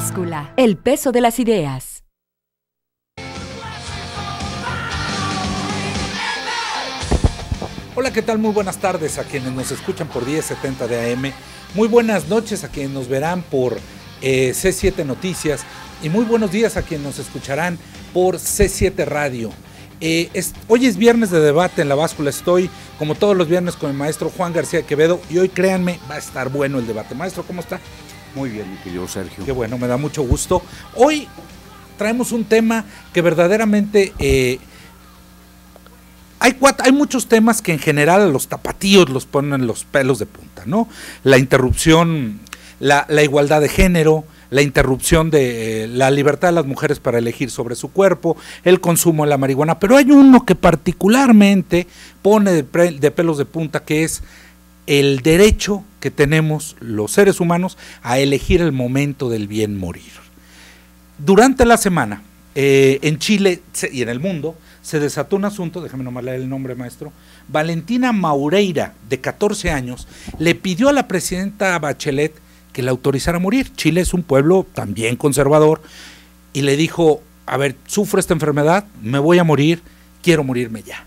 Báscula, el peso de las ideas. Hola, ¿qué tal? Muy buenas tardes a quienes nos escuchan por 1070 de AM. Muy buenas noches a quienes nos verán por C7 Noticias. Y muy buenos días a quienes nos escucharán por C7 Radio. Hoy es viernes de debate en La Báscula. Estoy, como todos los viernes, con el maestro Juan García Quevedo. Y hoy, créanme, va a estar bueno el debate. Maestro, ¿cómo está? Muy bien, mi querido Sergio. Qué bueno, me da mucho gusto. Hoy traemos un tema que verdaderamente... Hay muchos temas que en general a los tapatíos los ponen los pelos de punta, ¿no? La interrupción, la igualdad de género, la interrupción de la libertad de las mujeres para elegir sobre su cuerpo, el consumo de la marihuana, pero hay uno que particularmente pone de pelos de punta, que es el derecho que tenemos los seres humanos a elegir el momento del bien morir. Durante la semana, en Chile y en el mundo, se desató un asunto, déjame nomás leer el nombre, maestro. Valentina Maureira, de 14 años, le pidió a la presidenta Bachelet que la autorizara a morir. Chile es un pueblo también conservador, y le dijo, a ver, sufro esta enfermedad, me voy a morir, quiero morirme ya.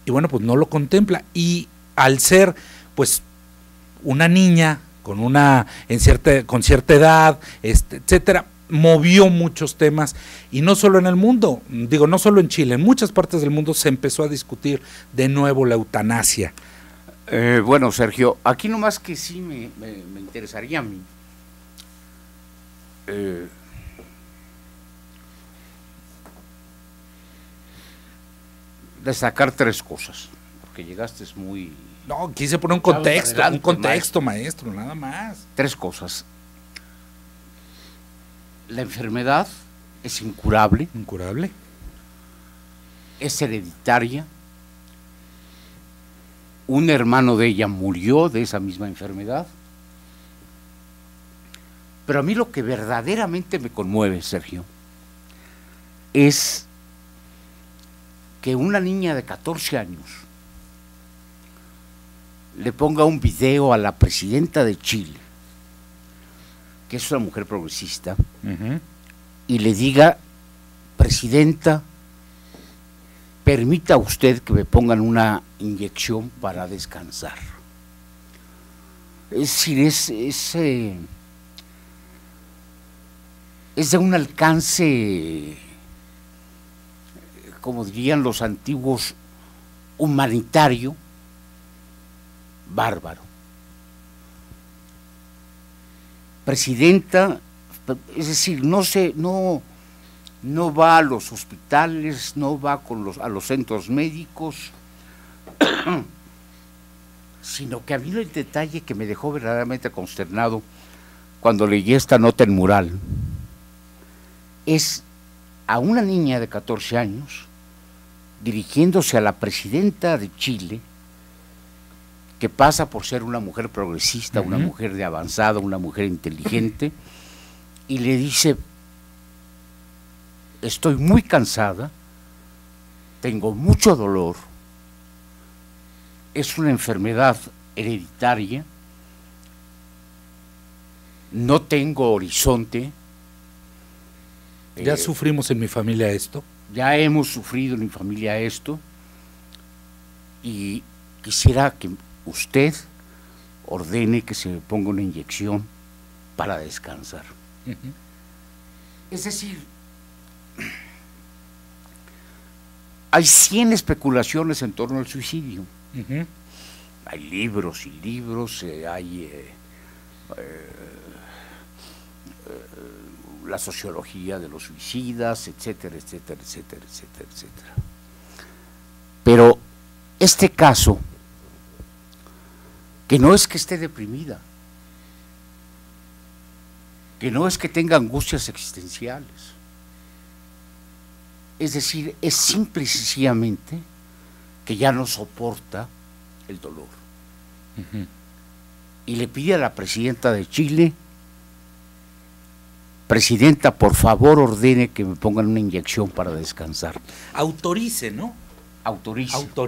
Y bueno, pues no lo contempla, y al ser, pues, una niña con cierta edad, etcétera, movió muchos temas, y no solo en el mundo, no solo en Chile, en muchas partes del mundo se empezó a discutir de nuevo la eutanasia. Bueno, Sergio, aquí nomás que sí me interesaría a mí destacar tres cosas, porque llegaste muy... No, quise poner un contexto, maestro, nada más. Tres cosas. La enfermedad es incurable. Incurable. Es hereditaria. Un hermano de ella murió de esa misma enfermedad. Pero a mí lo que verdaderamente me conmueve, Sergio, es que una niña de 14 años le ponga un video a la presidenta de Chile, que es una mujer progresista, y le diga, presidenta, permita usted que me pongan una inyección para descansar. Es decir, es de un alcance, como dirían los antiguos, humanitario, bárbaro. Presidenta, es decir, no va a los hospitales, no va a los centros médicos, sino que a mí el detalle que me dejó verdaderamente consternado cuando leí esta nota en mural es a una niña de 14 años dirigiéndose a la presidenta de Chile, que pasa por ser una mujer progresista, una mujer de avanzada, una mujer inteligente, y le dice, estoy muy cansada, tengo mucho dolor, es una enfermedad hereditaria, no tengo horizonte. Ya sufrimos en mi familia esto. Ya hemos sufrido en mi familia esto, y quisiera que usted ordene que se me ponga una inyección para descansar. Es decir, hay 100 especulaciones en torno al suicidio. Hay libros y libros, hay la sociología de los suicidas, etcétera, etcétera, etcétera, etcétera, etcétera. Pero este caso, que no es que esté deprimida, que no es que tenga angustias existenciales, es decir, es simple y sencillamente que ya no soporta el dolor. Y le pide a la presidenta de Chile, presidenta, por favor ordene que me pongan una inyección para descansar. Autorice, ¿no? Autorice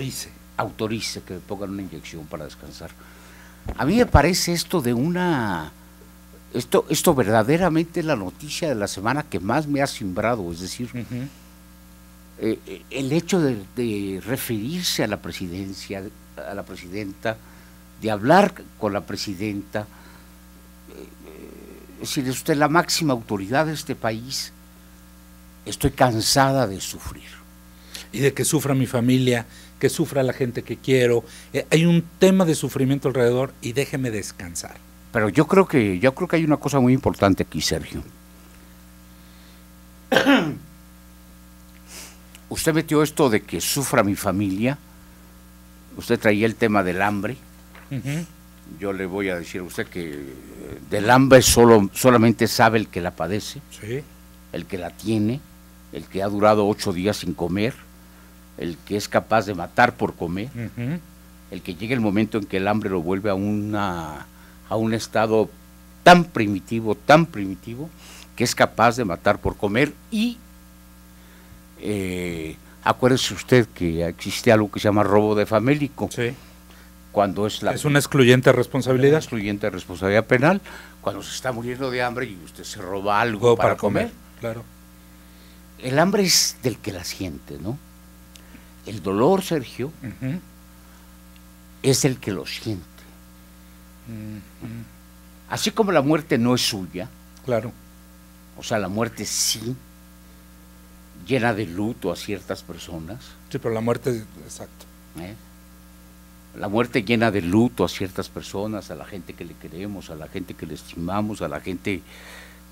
que me pongan una inyección para descansar. A mí me parece esto de una Esto verdaderamente es la noticia de la semana que más me ha simbrado, es decir, el hecho de referirse a la presidencia, a la presidenta, de hablar con la presidenta, es decir, es usted la máxima autoridad de este país, estoy cansada de sufrir. Y de que sufra mi familia, que sufra la gente que quiero. Hay un tema de sufrimiento alrededor y déjeme descansar. Pero yo creo que hay una cosa muy importante aquí, Sergio. Usted metió esto de que sufra mi familia, usted traía el tema del hambre. Yo le voy a decir a usted que del hambre solamente sabe el que la padece, Sí. el que la tiene, el que ha durado 8 días sin comer, el que es capaz de matar por comer, el que llega el momento en que el hambre lo vuelve a un estado tan primitivo, que es capaz de matar por comer. Y acuérdese usted que existe algo que se llama robo de famélico. Sí. Cuando es una excluyente responsabilidad. Excluyente responsabilidad penal, cuando se está muriendo de hambre y usted se roba algo para comer. Claro. El hambre es del que la siente, ¿no? El dolor, Sergio, es el que lo siente. Así como la muerte no es suya, Claro. o sea, la muerte sí llena de luto a ciertas personas. Sí, pero la muerte, exacto. La muerte llena de luto a ciertas personas, a la gente que le queremos, a la gente que le estimamos, a la gente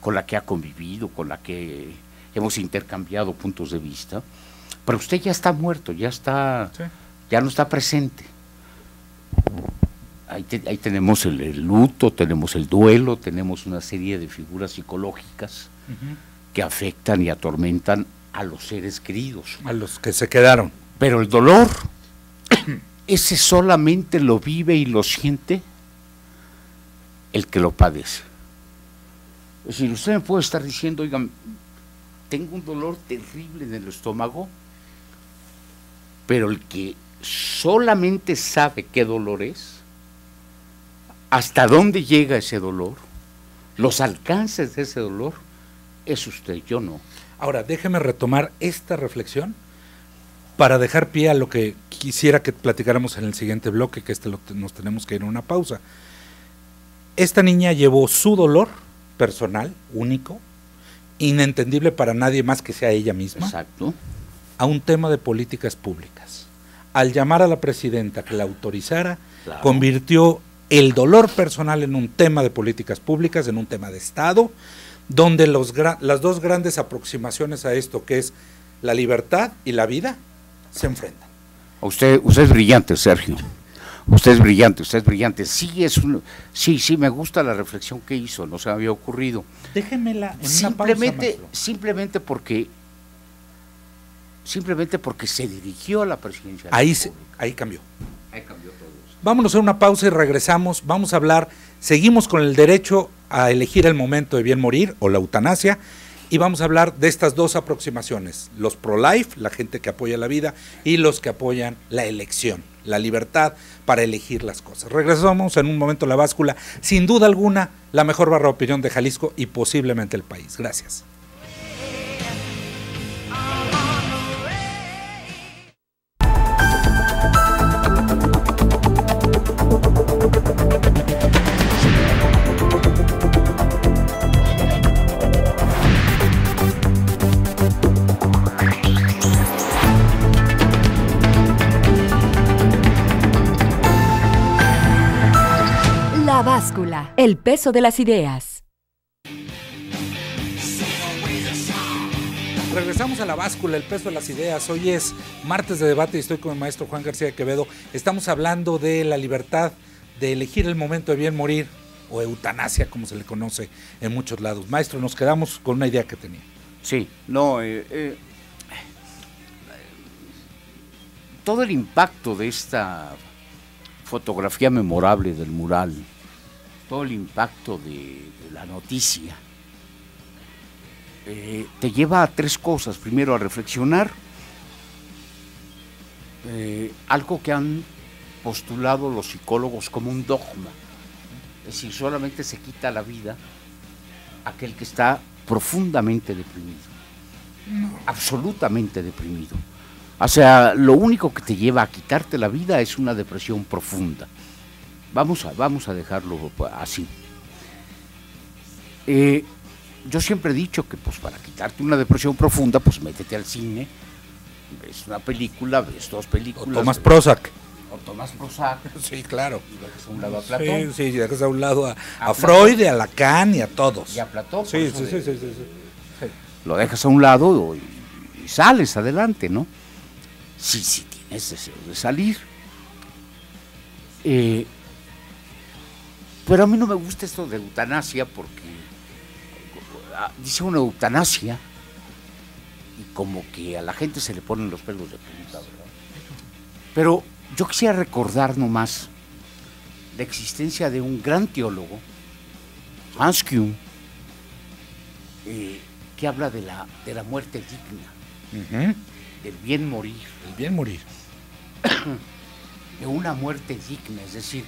con la que ha convivido, con la que hemos intercambiado puntos de vista. Pero usted ya está muerto, ya no está presente. Ahí tenemos el luto, tenemos el duelo, tenemos una serie de figuras psicológicas que afectan y atormentan a los seres queridos. A los que se quedaron. Pero el dolor, ese solamente lo vive y lo siente el que lo padece. Es decir, usted me puede estar diciendo, oigan, tengo un dolor terrible en el estómago, pero el que solamente sabe qué dolor es, hasta dónde llega ese dolor, los alcances de ese dolor, es usted, yo no. Ahora, déjeme retomar esta reflexión para dejar pie a lo que quisiera que platicáramos en el siguiente bloque, que nos tenemos que ir a una pausa. Esta niña llevó su dolor personal, único, inentendible para nadie más que sea ella misma. Exacto. A un tema de políticas públicas. Al llamar a la presidenta que la autorizara, claro, convirtió el dolor personal en un tema de políticas públicas, en un tema de Estado, donde las dos grandes aproximaciones a esto, que es la libertad y la vida, se enfrentan. Usted es brillante, Sergio. Usted es brillante. Sí, me gusta la reflexión que hizo, no se me había ocurrido. Déjemela en una pausa, maestro. Simplemente porque se dirigió a la presidencia. Ahí cambió. Ahí cambió todo eso. Vámonos a una pausa y regresamos. Vamos a hablar, seguimos con el derecho a elegir el momento de bien morir o la eutanasia, y vamos a hablar de estas dos aproximaciones, los pro-life, la gente que apoya la vida, y los que apoyan la elección, la libertad para elegir las cosas. Regresamos en un momento a La Báscula, sin duda alguna, la mejor barra de opinión de Jalisco y posiblemente el país. Gracias. La Báscula, el peso de las ideas. Regresamos a La Báscula, el peso de las ideas. Hoy es martes de debate y estoy con el maestro Juan García de Quevedo. Estamos hablando de la libertad de elegir el momento de bien morir, o eutanasia, como se le conoce en muchos lados. Maestro, nos quedamos con una idea que tenía. Sí, todo el impacto de esta fotografía memorable del mural, todo el impacto de la noticia, te lleva a tres cosas. Primero, a reflexionar algo que han postulado los psicólogos como un dogma. Es decir, solamente se quita la vida aquel que está profundamente deprimido, absolutamente deprimido. O sea, lo único que te lleva a quitarte la vida es una depresión profunda. Vamos a dejarlo así. Yo siempre he dicho que pues para quitarte una depresión profunda, pues métete al cine, ves una película, ves dos películas. O tomas Prozac. O tomas Prozac. Sí, claro. Y dejas a un lado a Platón. Sí, dejas a un lado a Freud, y a Lacan y a todos. Y a Platón. Sí. Lo dejas a un lado y sales adelante, ¿no? Sí, tienes deseo de salir. Pero a mí no me gusta esto de eutanasia porque dice una eutanasia y como que a la gente se le ponen los pelos de punta, ¿verdad? Pero yo quisiera recordar nomás la existencia de un gran teólogo, Hans Kuhn, que habla de la muerte digna, del bien morir. El bien morir. De una muerte digna, es decir,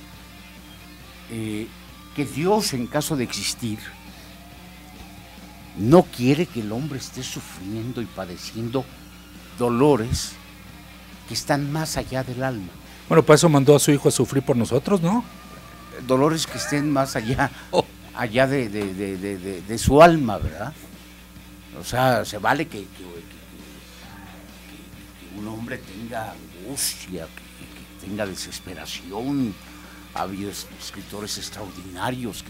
que Dios, en caso de existir, no quiere que el hombre esté sufriendo y padeciendo dolores que están más allá del alma. Bueno, para eso mandó a su hijo a sufrir por nosotros, ¿no? Dolores que estén más allá, allá de su alma, ¿verdad? O sea, se vale que un hombre tenga angustia, que tenga desesperación. Ha habido escritores extraordinarios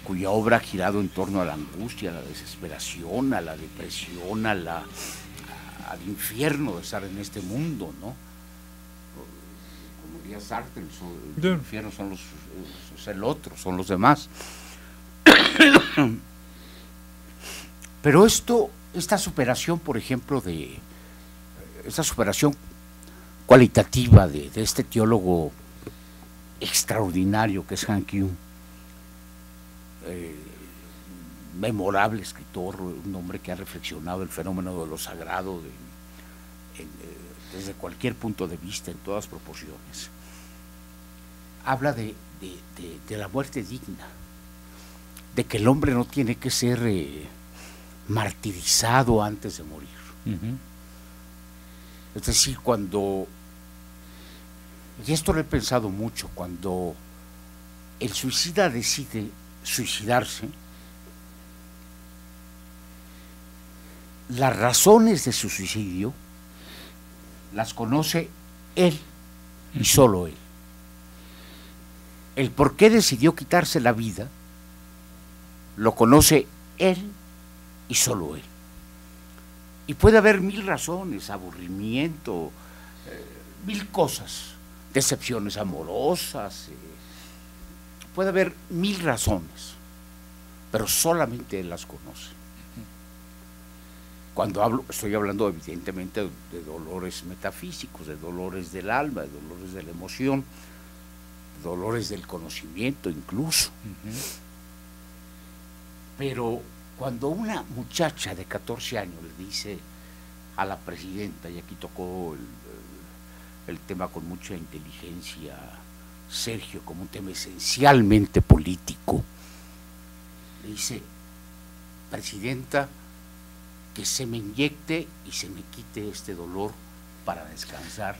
cuya obra ha girado en torno a la angustia, a la desesperación, a la depresión, al infierno de estar en este mundo, ¿no? Como diría Sartre, el infierno es el otro, son los demás. Pero esta superación, por ejemplo, esta superación cualitativa de este teólogo extraordinario que es Han Kuhn, memorable escritor, un hombre que ha reflexionado el fenómeno de lo sagrado desde cualquier punto de vista, en todas proporciones. Habla de la muerte digna, de que el hombre no tiene que ser martirizado antes de morir. Es decir, y esto lo he pensado mucho, cuando el suicida decide suicidarse, las razones de su suicidio las conoce él y solo él. El por qué decidió quitarse la vida lo conoce él y solo él. Y puede haber 1000 razones, aburrimiento, 1000 cosas, decepciones amorosas, puede haber 1000 razones, pero solamente él las conoce. Cuando estoy hablando evidentemente de dolores metafísicos, de dolores del alma, de dolores de la emoción, de dolores del conocimiento incluso. Pero cuando una muchacha de 14 años le dice a la presidenta, y aquí tocó el tema con mucha inteligencia Sergio, como un tema esencialmente político, le dice: presidenta, que se me inyecte y se me quite este dolor para descansar.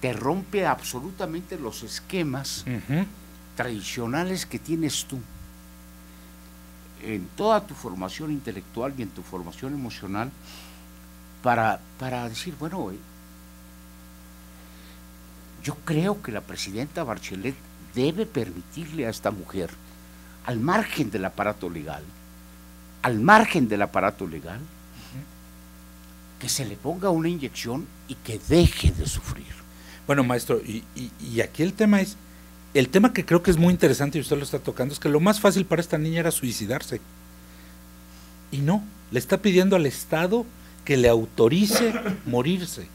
Te rompe absolutamente los esquemas tradicionales que tienes tú en toda tu formación intelectual y en tu formación emocional, para decir, bueno, yo creo que la presidenta Bachelet debe permitirle a esta mujer, al margen del aparato legal, que se le ponga una inyección y que deje de sufrir. Bueno, maestro, y aquí el tema que creo que es muy interesante y usted lo está tocando, es que lo más fácil para esta niña era suicidarse. Y no, le está pidiendo al Estado que le autorice morirse.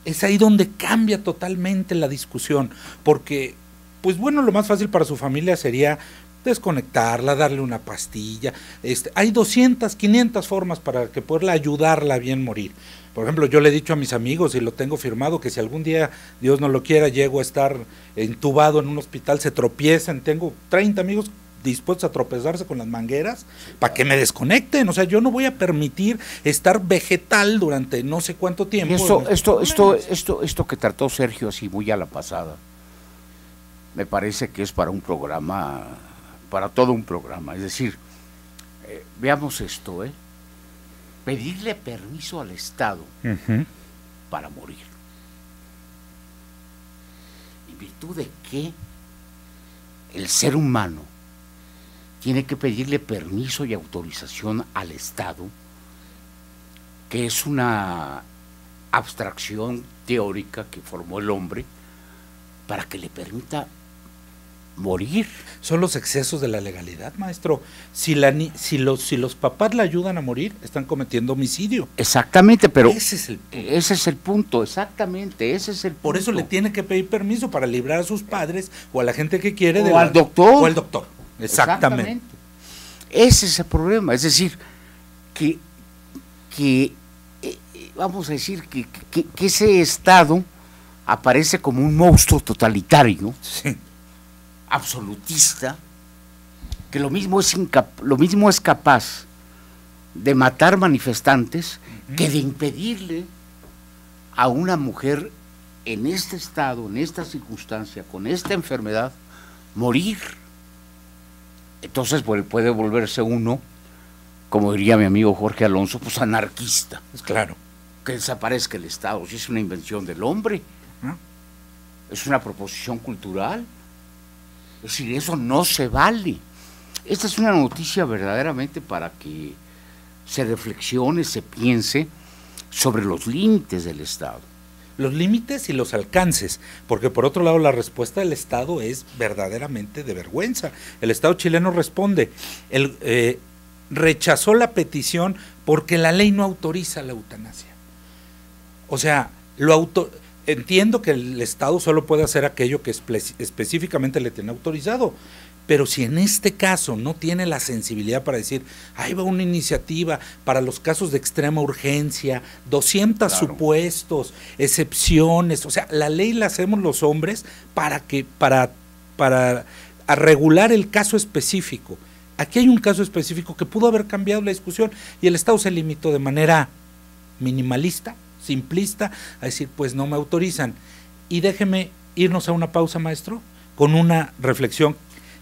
Es ahí donde cambia totalmente la discusión, porque, pues bueno, lo más fácil para su familia sería desconectarla, darle una pastilla. Hay 200, 500 formas para que poderla ayudarla a bien morir. Por ejemplo, yo le he dicho a mis amigos, y lo tengo firmado, que si algún día, Dios no lo quiera, llego a estar entubado en un hospital, se tropiezan, tengo 30 amigos dispuestos a tropezarse con las mangueras para que me desconecten. O sea, yo no voy a permitir estar vegetal durante no sé cuánto tiempo. Y esto que trató Sergio así muy a la pasada, me parece que es para un programa, para todo un programa. Es decir, veamos esto, pedirle permiso al Estado para morir. ¿En virtud de qué el ser humano tiene que pedirle permiso y autorización al Estado, que es una abstracción teórica que formó el hombre, para que le permita morir? Son los excesos de la legalidad, maestro. Si los papás la ayudan a morir, están cometiendo homicidio. Exactamente, pero ese es el punto. Ese es el punto, exactamente, ese es el punto. Por eso le tiene que pedir permiso para librar a sus padres o a la gente que quiere o al doctor. O al doctor, exactamente. Ese es el problema, es decir, que vamos a decir que ese Estado aparece como un monstruo totalitario, sí, absolutista, que lo mismo es capaz de matar manifestantes que de impedirle a una mujer en este estado, en esta circunstancia, con esta enfermedad, morir. Entonces puede volverse uno, como diría mi amigo Jorge Alonso, pues anarquista. Pues claro. Que desaparezca el Estado, si es una invención del hombre, ¿no? Es una proposición cultural. Es decir, eso no se vale. Esta es una noticia verdaderamente para que se reflexione, se piense sobre los límites del Estado. Los límites y los alcances, porque por otro lado la respuesta del Estado es verdaderamente de vergüenza. El Estado chileno responde, rechazó la petición porque la ley no autoriza la eutanasia. O sea, entiendo que el Estado solo puede hacer aquello que específicamente le tiene autorizado, pero si en este caso no tiene la sensibilidad para decir, ahí va una iniciativa para los casos de extrema urgencia, 200 claro, supuestos, excepciones, o sea, la ley la hacemos los hombres para regular el caso específico. Aquí hay un caso específico que pudo haber cambiado la discusión y el Estado se limitó de manera minimalista, simplista, a decir, pues no me autorizan. Y déjeme irnos a una pausa, maestro, con una reflexión,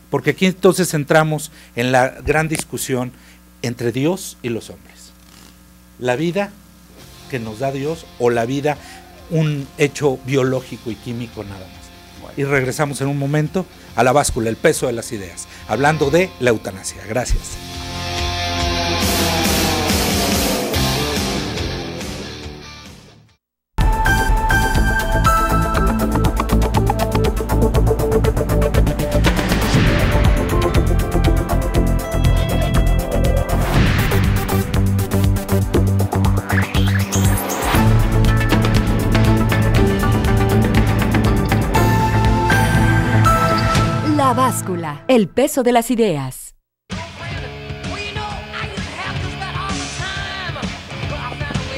porque aquí entonces entramos en la gran discusión entre Dios y los hombres. La vida que nos da Dios o la vida, un hecho biológico y químico nada más. Bueno. Y regresamos en un momento a La Báscula, el peso de las ideas, hablando de la eutanasia. Gracias. La Báscula, el peso de las ideas.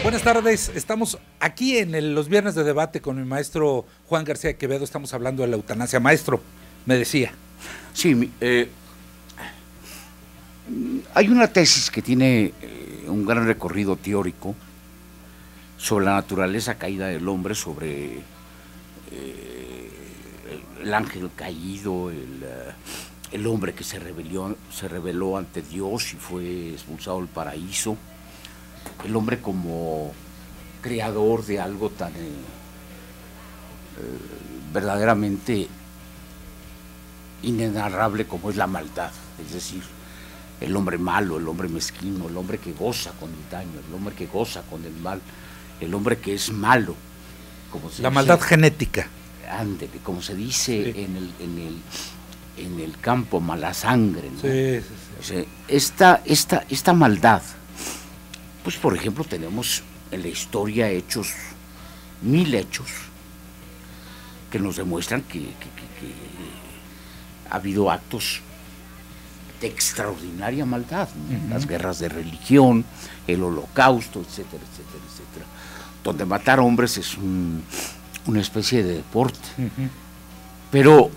Buenas tardes, estamos aquí en los viernes de debate con mi maestro Juan García Quevedo, estamos hablando de la eutanasia. Maestro, me decía. Sí, hay una tesis que tiene un gran recorrido teórico sobre la naturaleza caída del hombre, sobre el ángel caído, el hombre que se rebeló ante Dios y fue expulsado del paraíso, el hombre como creador de algo tan verdaderamente inenarrable como es la maldad, es decir, el hombre malo, el hombre mezquino, el hombre que goza con el daño, el hombre que goza con el mal, el hombre que es malo, como se la dice, maldad genética. Ándele, como se dice sí, en el campo, mala sangre, ¿no? Sí. O sea, esta maldad, pues por ejemplo tenemos en la historia 1000 hechos que nos demuestran que ha habido actos de extraordinaria maldad, ¿no? Las guerras de religión, el holocausto, etcétera, etcétera, etcétera, donde matar hombres es una especie de deporte. Pero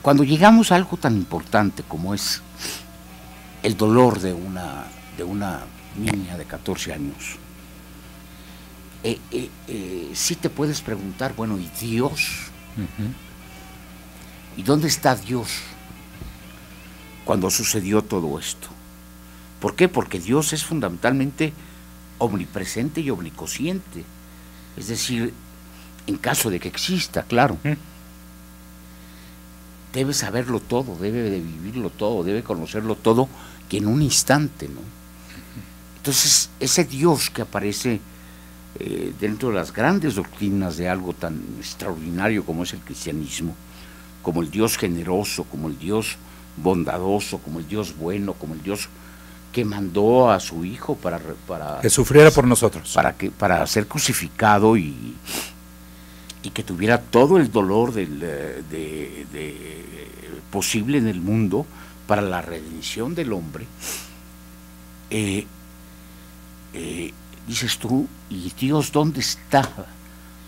Cuando llegamos a algo tan importante como es el dolor de una niña de 14 años, sí te puedes preguntar, bueno, ¿y Dios? ¿Y dónde está Dios cuando sucedió todo esto? ¿Por qué? Porque Dios es fundamentalmente omnipresente y omniconsciente. Es decir, en caso de que exista, claro, debe saberlo todo, debe de vivirlo todo, debe conocerlo todo, que en un instante, ¿no? Entonces, ese Dios que aparece dentro de las grandes doctrinas de algo tan extraordinario como es el cristianismo, como el Dios generoso, como el Dios bondadoso, como el Dios bueno, como el Dios que mandó a su hijo para que sufriera por nosotros, para ser crucificado y que tuviera todo el dolor posible en el mundo para la redención del hombre. Dices tú, ¿y Dios dónde estaba?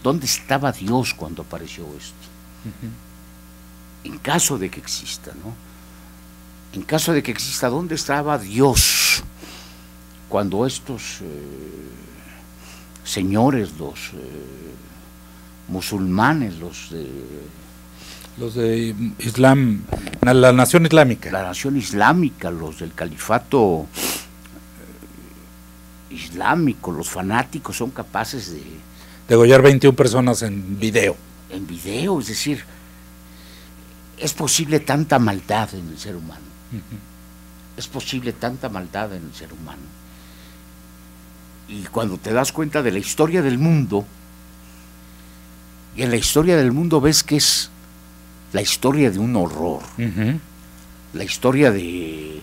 ¿Dónde estaba Dios cuando apareció esto? En caso de que exista, ¿no? En caso de que exista, ¿dónde estaba Dios cuando estos señores, los musulmanes, los de Islam, la nación islámica, los del califato islámico, los fanáticos son capaces de degollar 21 personas en video? En video, es decir, es posible tanta maldad en el ser humano. Es posible tanta maldad en el ser humano. Y cuando te das cuenta de la historia del mundo, y en la historia del mundo ves que es la historia de un horror, la historia de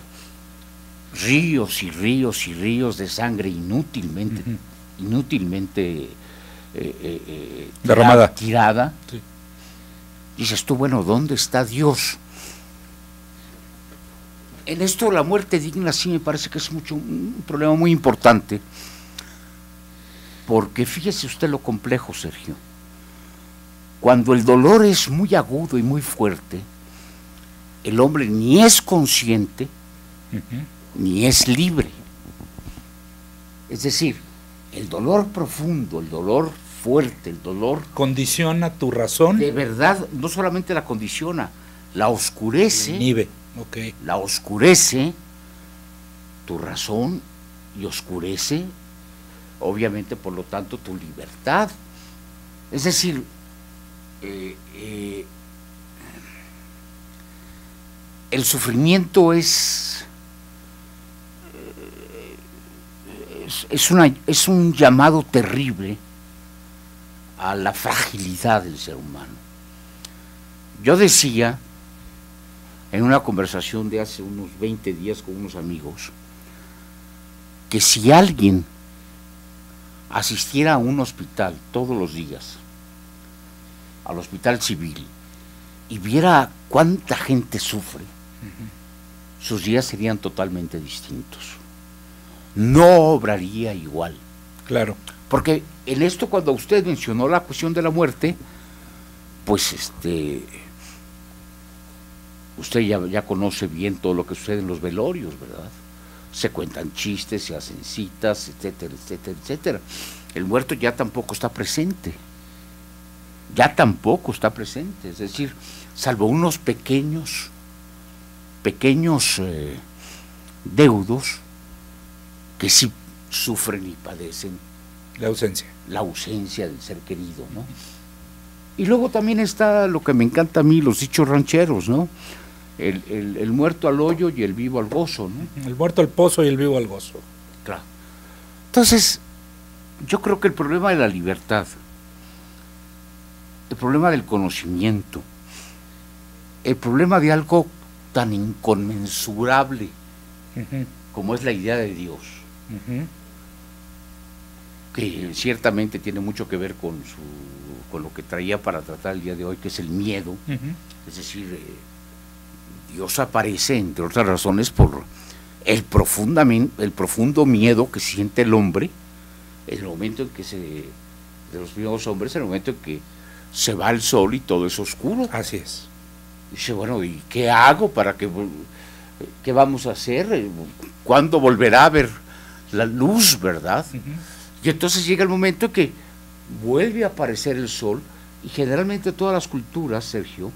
ríos y ríos y ríos de sangre inútilmente derramada, tirada. Sí. Dices tú, bueno, ¿dónde está Dios? En esto la muerte digna sí me parece que es un problema muy importante, porque fíjese usted lo complejo, Sergio. Cuando el dolor es muy agudo y muy fuerte, el hombre ni es consciente, ni es libre. Es decir, el dolor profundo, el dolor fuerte, el dolor condiciona tu razón. De verdad, no solamente la condiciona, la oscurece. Inhibe. Okay. La oscurece tu razón y oscurece, obviamente, por lo tanto, tu libertad. Es decir, el sufrimiento es un llamado terrible a la fragilidad del ser humano. Yo decía en una conversación de hace unos 20 días con unos amigos, que si alguien asistiera a un hospital todos los días, al hospital civil, y viera cuánta gente sufre, sus días serían totalmente distintos. No obraría igual. Claro. Porque en esto, cuando usted mencionó la cuestión de la muerte, pues usted ya conoce bien todo lo que sucede en los velorios, ¿verdad? Se cuentan chistes, se hacen citas, etcétera, etcétera, etcétera. El muerto ya tampoco está presente. Es decir, salvo unos pequeños deudos que sí sufren y padecen la ausencia del ser querido, ¿no? Y luego también está lo que me encanta a mí, los dichos rancheros, ¿no? El muerto al hoyo y el vivo al gozo, ¿no? El muerto al pozo y el vivo al gozo. Claro. Entonces, yo creo que el problema de la libertad, el problema del conocimiento, el problema de algo tan inconmensurable como es la idea de Dios, que ciertamente tiene mucho que ver con lo que traía para tratar el día de hoy, que es el miedo. Es decir, Dios aparece, entre otras razones, por el profundo miedo que siente el hombre en el momento en que de los primeros hombres, en el momento en que se va el sol y todo es oscuro. Así es. Dice, bueno, ¿y qué hago para que, qué vamos a hacer? ¿Cuándo volverá a ver la luz, verdad? Y entonces llega el momento en que vuelve a aparecer el sol, y generalmente todas las culturas, Sergio,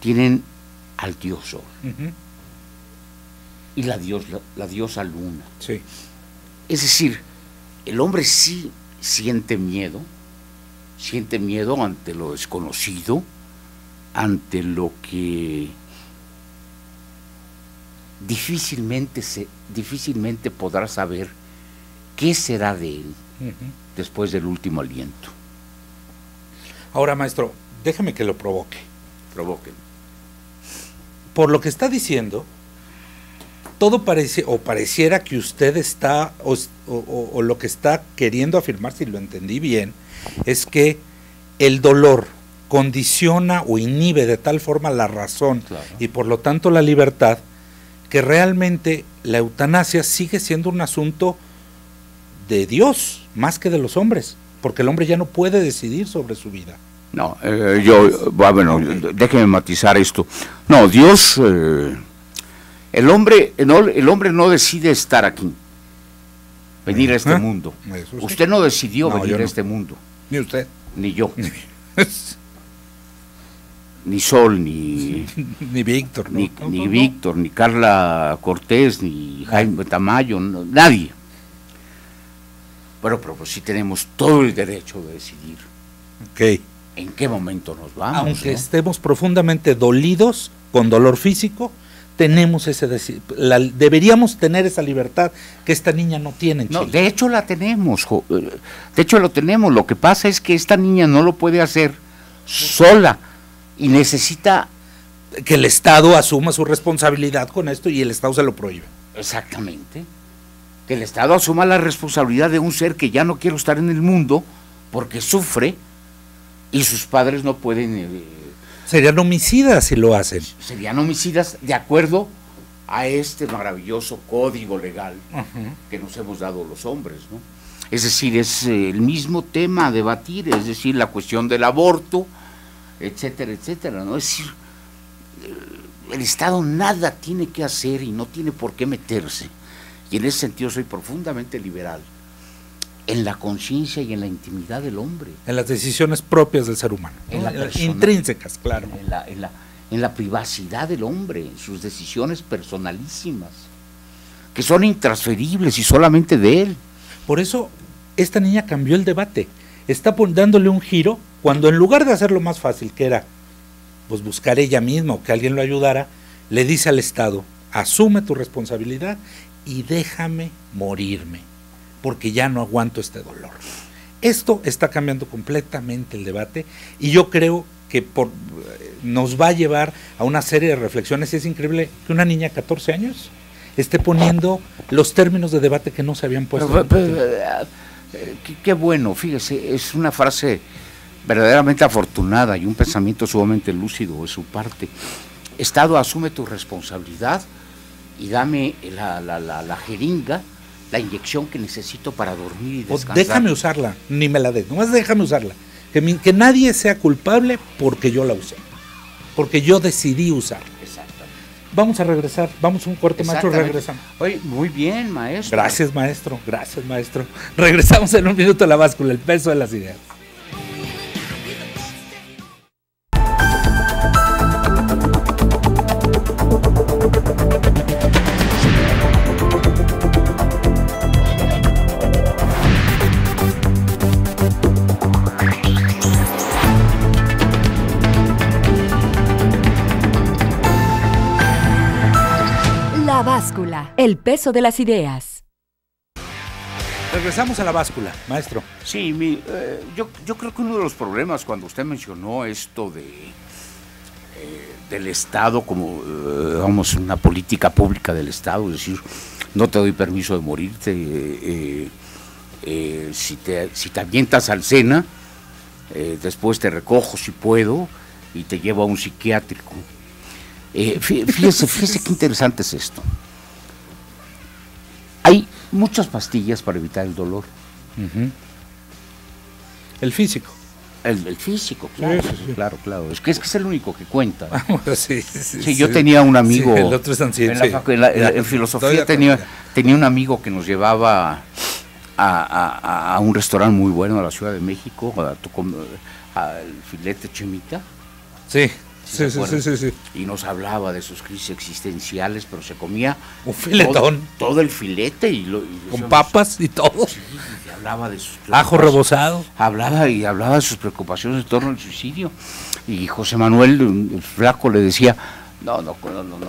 tienen al dios sol y la diosa luna. Sí. Es decir, el hombre sí siente miedo ante lo desconocido, ante lo que difícilmente podrá saber qué será de él después del último aliento. Ahora, maestro, déjeme que lo provoque. Provoquen. Por lo que está diciendo, todo pareciera que usted está, o lo que está queriendo afirmar, si lo entendí bien, es que el dolor condiciona o inhibe de tal forma la razón, claro, y por lo tanto la libertad, que realmente la eutanasia sigue siendo un asunto de Dios más que de los hombres, porque el hombre ya no puede decidir sobre su vida. No, bueno, déjeme matizar esto. No, Dios, el hombre no decide estar aquí, venir a este mundo. Sí. Usted no decidió venir a este mundo. Ni usted. Ni yo. Ni Sol, ni Víctor, ¿no? Ni Víctor, ni Carla Cortés, ni Jaime Tamayo, nadie. Pero pues sí tenemos todo el derecho de decidir. Ok. ¿En qué momento nos vamos? Aunque estemos profundamente dolidos, con dolor físico, tenemos deberíamos tener esa libertad que esta niña no tiene en Chile. No, de hecho la tenemos, de hecho lo tenemos. Lo que pasa es que esta niña no lo puede hacer sola y necesita que el Estado asuma su responsabilidad con esto, y el Estado se lo prohíbe. Exactamente. Que el Estado asuma la responsabilidad de un ser que ya no quiere estar en el mundo porque sufre, y sus padres no pueden... serían homicidas si lo hacen. Serían homicidas de acuerdo a este maravilloso código legal que nos hemos dado los hombres, ¿no? Es decir, es el mismo tema a debatir, es decir, la cuestión del aborto, etcétera, etcétera, ¿no? Es decir, el Estado nada tiene que hacer y no tiene por qué meterse. Y en ese sentido soy profundamente liberal, en la conciencia y en la intimidad del hombre. En las decisiones propias del ser humano. En la persona, intrínsecas, claro. En la privacidad del hombre, en sus decisiones personalísimas, que son intransferibles y solamente de él. Por eso, esta niña cambió el debate. Está dándole un giro, cuando en lugar de hacerlo más fácil, que era pues buscar ella misma o que alguien lo ayudara, le dice al Estado: asume tu responsabilidad y déjame morirme, porque ya no aguanto este dolor. Esto está cambiando completamente el debate, y yo creo que nos va a llevar a una serie de reflexiones. Y es increíble que una niña de 14 años esté poniendo los términos de debate que no se habían puesto. Qué bueno, fíjese, es una frase verdaderamente afortunada y un pensamiento sumamente lúcido de su parte. Estado, asume tu responsabilidad y dame la jeringa, la inyección que necesito para dormir y descansar. Déjame usarla, ni me la des, nomás déjame usarla. Que nadie sea culpable porque yo la usé, porque yo decidí usarla. Exactamente. Vamos a regresar, vamos a un corte, maestro, regresamos. Oye, muy bien, maestro. Gracias, maestro, gracias, maestro. Regresamos en un minuto a La Báscula, el peso de las ideas. La Báscula, el peso de las ideas. Regresamos a La Báscula, maestro. Sí, yo creo que uno de los problemas cuando usted mencionó esto del Estado como, vamos, una política pública del Estado, es decir, no te doy permiso de morirte, si te avientas al Sena, después te recojo si puedo y te llevo a un psiquiátrico. Fíjese qué interesante es esto. Hay muchas pastillas para evitar el dolor. El físico. El físico, claro, Sí. claro. Es que es el único que cuenta. Sí, Yo tenía un amigo, sí, el otro es anciano, en filosofía tenía un amigo que nos llevaba a un restaurante muy bueno a la Ciudad de México, al filete Chemita. Sí. Y nos hablaba de sus crisis existenciales, pero se comía un filetón. Todo el filete con papas y todo. Sí, y hablaba de sus ajo rebozado. Hablaba de sus preocupaciones en torno al suicidio. Y José Manuel, el flaco, le decía, no,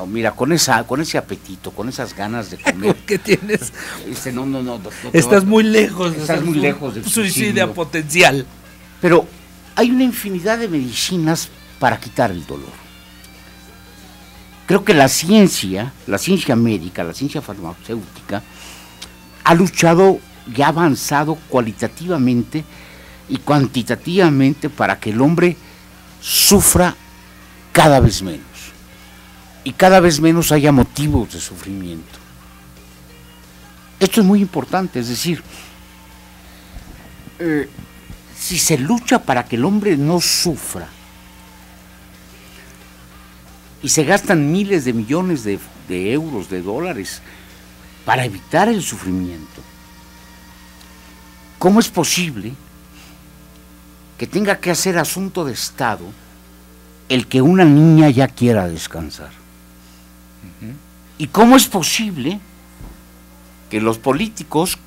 mira, con ese apetito, con esas ganas de comer. ¿Qué tienes? No. Estás muy lejos. Estás muy lejos del suicidio potencial. Pero hay una infinidad de medicinas para quitar el dolor. Creo que la ciencia médica, la ciencia farmacéutica, ha luchado y ha avanzado cualitativamente y cuantitativamente para que el hombre sufra cada vez menos y cada vez menos haya motivos de sufrimiento. Esto es muy importante, es decir, si se lucha para que el hombre no sufra y se gastan miles de millones de euros, de dólares, para evitar el sufrimiento, ¿cómo es posible que tenga que hacer asunto de Estado el que una niña ya quiera descansar? ¿Y cómo es posible que los políticos,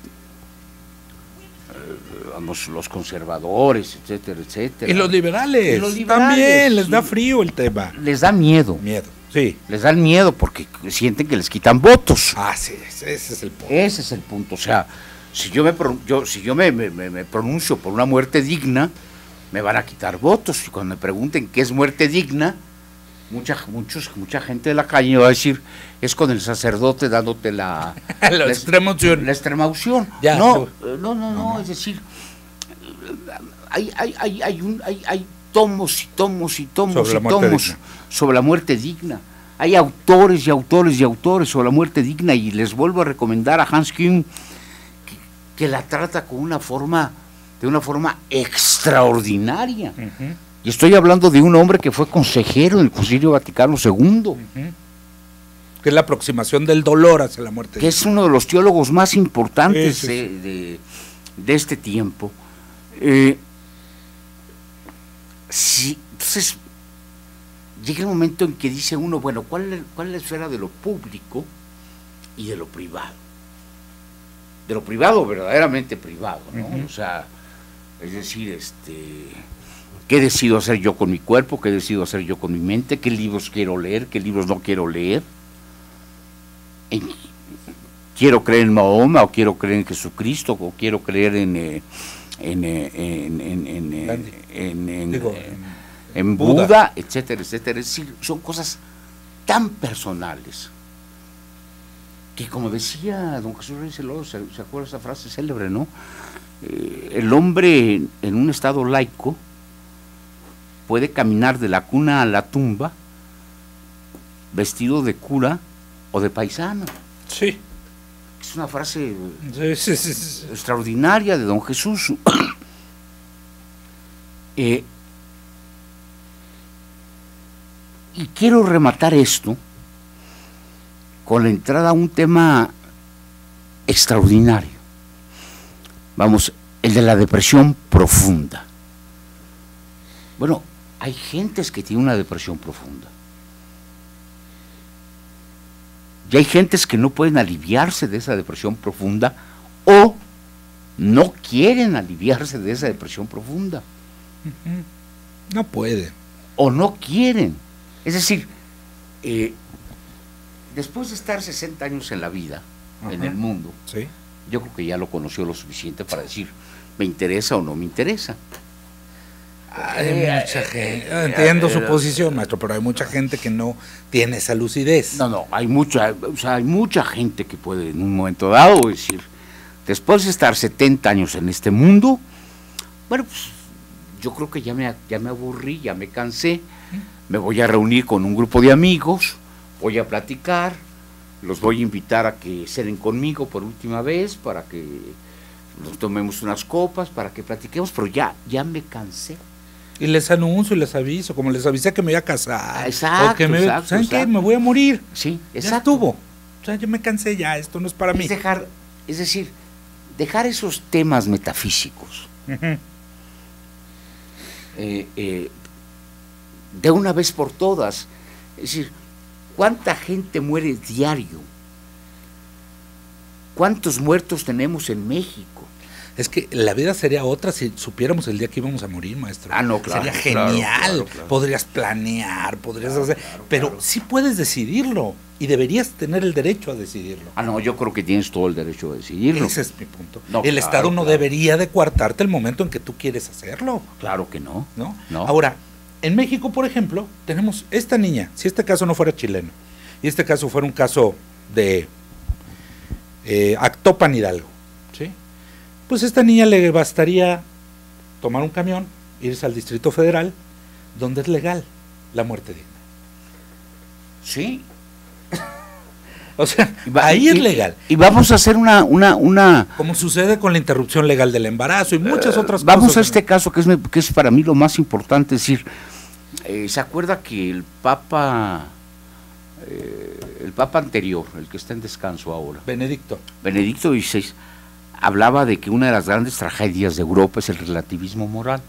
los conservadores, etcétera, y los liberales también les da frío el tema? Les da miedo. Sí. Les da el miedo porque sienten que les quitan votos. Sí, ese es el punto. Ese es el punto. O sea, si yo me pronuncio por una muerte digna, me van a quitar votos. Y cuando me pregunten qué es muerte digna, mucha gente de la calle va a decir, es con el sacerdote dándote la extrema unción. No, es decir, hay tomos y tomos sobre la muerte digna. Hay autores sobre la muerte digna, y les vuelvo a recomendar a Hans Küng, que la trata de una forma extraordinaria. Y estoy hablando de un hombre que fue consejero en el Concilio Vaticano II. Que es la aproximación del dolor hacia la muerte. Que es uno de los teólogos más importantes de este tiempo. Entonces, llega el momento en que dice uno, bueno, ¿cuál es la esfera de lo público y de lo privado? De lo privado, verdaderamente privado, ¿no? O sea, es decir, ¿qué decido hacer yo con mi cuerpo? ¿Qué decido hacer yo con mi mente? ¿Qué libros quiero leer? ¿Qué libros no quiero leer? ¿Quiero creer en Mahoma, o quiero creer en Jesucristo, o quiero creer en Buda, etcétera? Es decir, son cosas tan personales que, como decía don Jesús Reyes Helodes, ¿se acuerda esa frase célebre, no? El hombre en un estado laico puede caminar de la cuna a la tumba vestido de cura o de paisano. Sí. Es una frase sí. extraordinaria de don Jesús. Y quiero rematar esto con la entrada a un tema extraordinario. Vamos, el de la depresión profunda. Bueno, hay gentes que tienen una depresión profunda. Y hay gentes que no pueden aliviarse de esa depresión profunda, o no quieren aliviarse de esa depresión profunda. No pueden. O no quieren. Es decir, después de estar 60 años en la vida, en el mundo, ¿sí? Yo creo que ya lo conoció lo suficiente para decir, ¿me interesa o no me interesa? Hay mucha gente, entiendo su posición, maestro, pero hay mucha gente que no tiene esa lucidez. No, hay mucha gente que puede en un momento dado decir, después de estar 70 años en este mundo, bueno, pues yo creo que ya me aburrí, ya me cansé, me voy a reunir con un grupo de amigos, voy a platicar, los voy a invitar a que cenen conmigo por última vez, para que nos tomemos unas copas, para que platiquemos, pero ya me cansé. Y les anuncio y les aviso, como les avisé que me iba a casar. Exacto, o que me, exacto, ¿saben qué? exacto. Me voy a morir. Sí, Ya exacto. estuvo. O sea, yo me cansé ya, esto no es para mí. Es decir, dejar esos temas metafísicos. Ujú. De una vez por todas. Es decir, ¿cuánta gente muere diario? ¿Cuántos muertos tenemos en México? Es que la vida sería otra si supiéramos el día que íbamos a morir, maestro. Ah, no, claro. Sería genial. Claro. Podrías planear, podrías hacer. Pero sí puedes decidirlo. Y deberías tener el derecho a decidirlo. Ah, no, yo creo que tienes todo el derecho a decidirlo. Ese es mi punto. No, el claro, Estado no claro. debería de coartarte el momento en que tú quieres hacerlo. Claro que no. ¿No? No. Ahora, en México, por ejemplo, tenemos esta niña, si este caso no fuera chileno, y este caso fuera un caso de Actopan Hidalgo, ¿sí? Pues a esta niña le bastaría tomar un camión, irse al Distrito Federal, donde es legal la muerte digna. Sí. O sea, ahí es legal. Y vamos a hacer una Como sucede con la interrupción legal del embarazo y muchas otras vamos cosas. a este caso que es para mí lo más importante, es decir, ¿se acuerda que el Papa anterior, el que está en descanso ahora, Benedicto. Benedicto XVI, hablaba de que una de las grandes tragedias de Europa es el relativismo moral?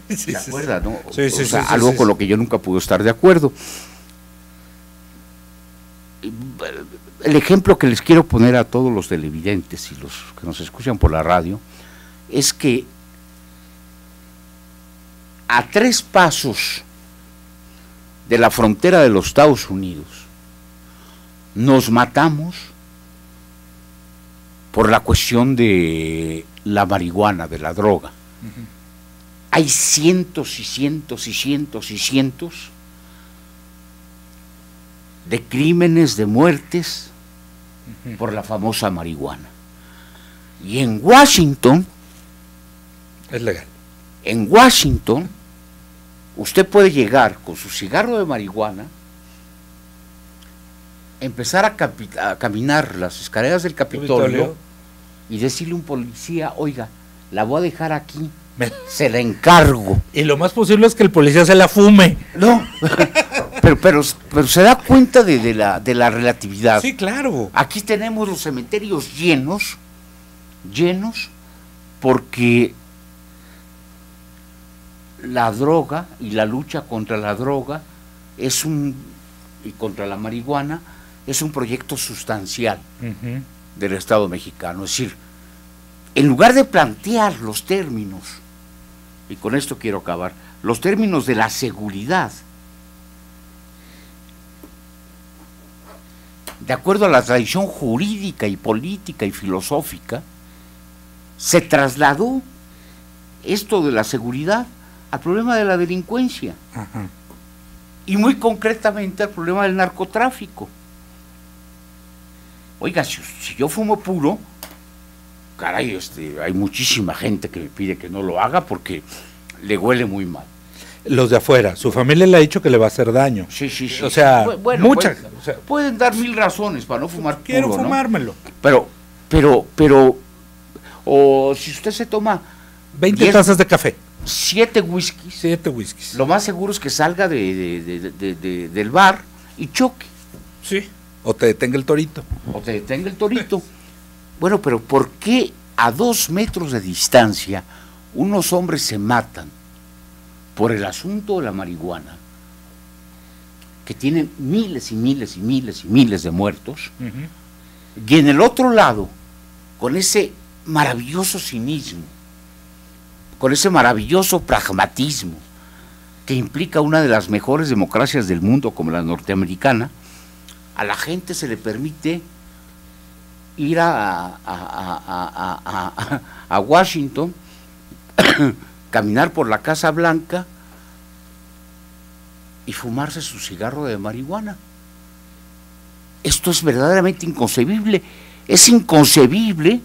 Sí, ¿Se acuerda, no? Sí, O sí, sea, sí, algo sí, con sí. lo que yo nunca pude estar de acuerdo. El ejemplo que les quiero poner a todos los televidentes y los que nos escuchan por la radio es que a 3 pasos de la frontera de los Estados Unidos nos matamos por la cuestión de la marihuana, de la droga. Hay cientos y cientos y cientos y cientos de crímenes, de muertes por la famosa marihuana. Y en Washington, Es legal. usted puede llegar con su cigarro de marihuana, empezar a caminar las escaleras del Capitolio y decirle a un policía, oiga, la voy a dejar aquí, se la encargo. Y lo más posible es que el policía se la fume. No, pero se da cuenta de la relatividad. Sí, claro. Aquí tenemos los cementerios llenos, porque la droga y la lucha contra la droga y contra la marihuana es un proyecto sustancial Ujú. del Estado mexicano. Es decir, en lugar de plantear los términos, y con esto quiero acabar, los términos de la seguridad, de acuerdo a la tradición jurídica y política y filosófica, se trasladó esto de la seguridad al problema de la delincuencia Ajá. y muy concretamente al problema del narcotráfico. Oiga, si yo fumo puro, caray, hay muchísima gente que me pide que no lo haga porque le huele muy mal. Los de afuera, su familia le ha dicho que le va a hacer daño. Sí. O sea, Bueno, muchas. pueden, O sea, pueden dar 1000 razones para no fumar quiero puro, ¿no? fumármelo. Pero, o si usted se toma 20 10 tazas de café, 7 whiskies, 7 whiskies. lo más seguro es que salga del bar y choque, Sí. O te detenga el torito. o te detenga el torito. Bueno, pero ¿por qué a 2 metros de distancia unos hombres se matan por el asunto de la marihuana, que tienen miles y miles y miles y miles de muertos, Ujú. y en el otro lado, con ese maravilloso cinismo, con ese maravilloso pragmatismo que implica una de las mejores democracias del mundo como la norteamericana, a la gente se le permite ir a Washington, caminar por la Casa Blanca y fumarse su cigarro de marihuana. Esto es verdaderamente inconcebible. Es inconcebible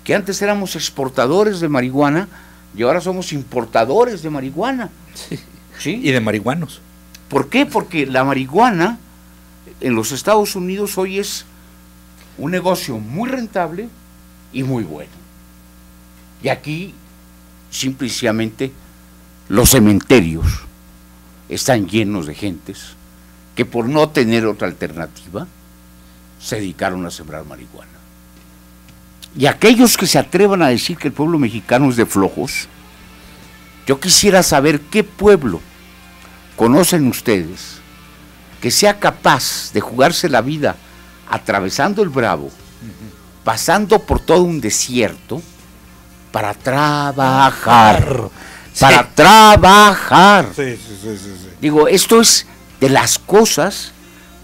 que antes éramos exportadores de marihuana y ahora somos importadores de marihuana. ¿Sí? Y de marihuanos. ¿Por qué? Porque la marihuana en los Estados Unidos hoy es un negocio muy rentable y muy bueno. Y aquí simplemente los cementerios están llenos de gentes que por no tener otra alternativa se dedicaron a sembrar marihuana. Y aquellos que se atrevan a decir que el pueblo mexicano es de flojos, yo quisiera saber qué pueblo conocen ustedes que sea capaz de jugarse la vida atravesando el Bravo, pasando por todo un desierto para trabajar. Para trabajar. Sí. Digo, esto es de las cosas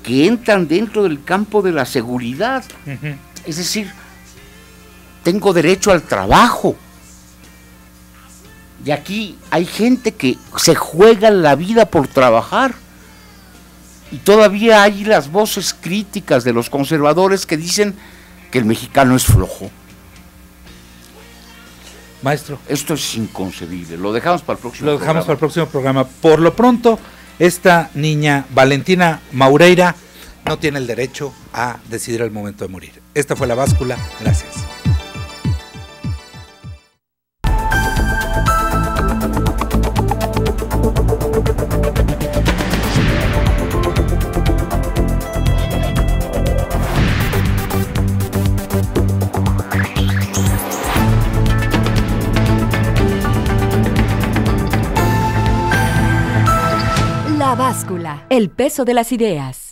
que entran dentro del campo de la seguridad. Es decir, tengo derecho al trabajo. Y aquí hay gente que se juega la vida por trabajar. Y todavía hay las voces críticas de los conservadores que dicen que el mexicano es flojo. Maestro. Esto es inconcebible. Lo dejamos para el próximo programa. Lo dejamos para el próximo programa. Por lo pronto, esta niña, Valentina Maureira, no tiene el derecho a decidir el momento de morir. Esta fue La Báscula. Gracias. La Báscula, el peso de las ideas.